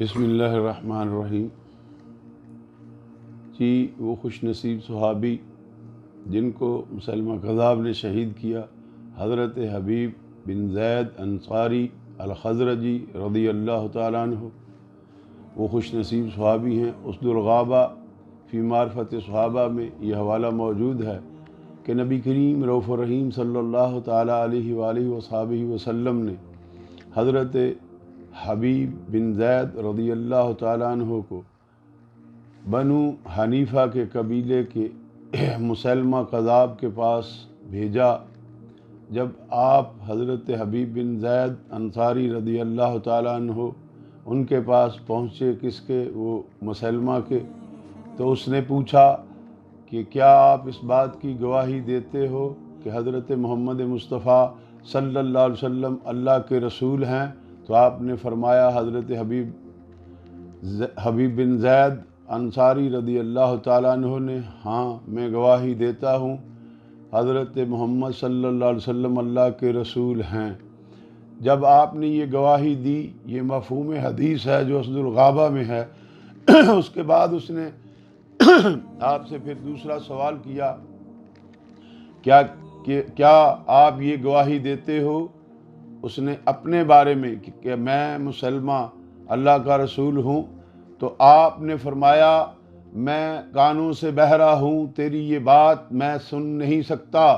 بسم اللہ الرحمن الرحیم۔ جی وہ خوش نصیب صحابی جن کو مسلمہ کذاب نے شہید کیا، حضرت حبیب بن زید انصاری الخزرجی رضی اللہ تعالیٰ عنہ، وہ خوش نصیب صحابی ہیں۔ اسد الغابہ فی معرفت صحابہ میں یہ حوالہ موجود ہے کہ نبی کریم رؤوف الرحیم صلی اللہ تعالیٰ علیہ وآلہ وصحبہ وسلم نے حضرت حبیب بن زید رضی اللہ تعالیٰ عنہ کو بنو حنیفہ کے قبیلے کے مسلمہ کذاب کے پاس بھیجا۔ جب آپ حضرت حبیب بن زید انصاری رضی اللہ تعالیٰ عنہ ان کے پاس پہنچے، کس کے؟ وہ مسلمہ کے، تو اس نے پوچھا کہ کیا آپ اس بات کی گواہی دیتے ہو کہ حضرت محمد مصطفیٰ صلی اللہ علیہ وسلم اللہ کے رسول ہیں؟ تو آپ نے فرمایا، حضرت حبیب بن زید انصاری رضی اللہ تعالیٰ عنہ نے، ہاں میں گواہی دیتا ہوں حضرت محمد صلی اللہ علیہ وسلم اللہ کے رسول ہیں۔ جب آپ نے یہ گواہی دی، یہ مفہوم حدیث ہے جو اسد الغابہ میں ہے۔ اس کے بعد اس نے آپ سے پھر دوسرا سوال کیا، کیا آپ یہ گواہی دیتے ہو اس نے اپنے بارے میں کہ میں مسلمہ اللہ کا رسول ہوں؟ تو آپ نے فرمایا، میں کانوں سے بہرا ہوں، تیری یہ بات میں سن نہیں سکتا،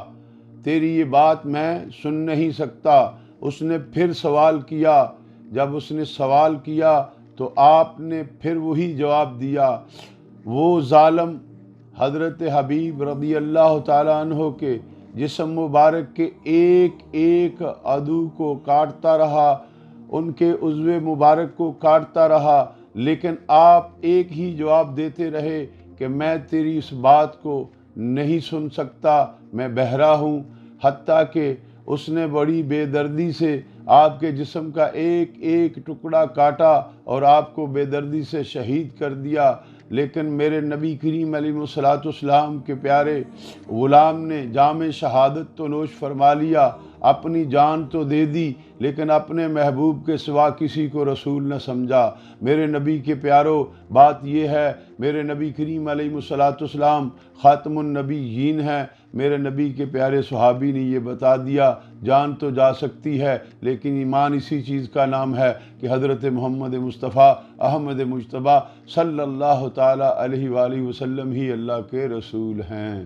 تیری یہ بات میں سن نہیں سکتا۔ اس نے پھر سوال کیا، جب اس نے سوال کیا تو آپ نے پھر وہی جواب دیا۔ وہ ظالم حضرت حبیب رضی اللہ تعالیٰ عنہ کے جسم مبارک کے ایک ایک عضو کو کاٹتا رہا، ان کے عضو مبارک کو کاٹتا رہا، لیکن آپ ایک ہی جواب دیتے رہے کہ میں تیری اس بات کو نہیں سن سکتا، میں بہرا ہوں۔ حتیٰ کہ اس نے بڑی بے دردی سے آپ کے جسم کا ایک ایک ٹکڑا کاٹا اور آپ کو بے دردی سے شہید کر دیا۔ لیکن میرے نبی کریم علیہ الصلوۃ والسلام کے پیارے غلام نے جام شہادت تو نوش فرما لیا، اپنی جان تو دے دی، لیکن اپنے محبوب کے سوا کسی کو رسول نہ سمجھا۔ میرے نبی کے پیاروں، بات یہ ہے، میرے نبی کریم علیہ الصلوۃ والسلام خاتم النبیین ہیں۔ میرے نبی کے پیارے صحابی نے یہ بتا دیا، جان تو جا سکتی ہے لیکن ایمان اسی چیز کا نام ہے کہ حضرت محمد مصطفیٰ احمد مجتبیٰ صلی اللہ تعالیٰ علیہ وآلہ وسلم ہی اللہ کے رسول ہیں۔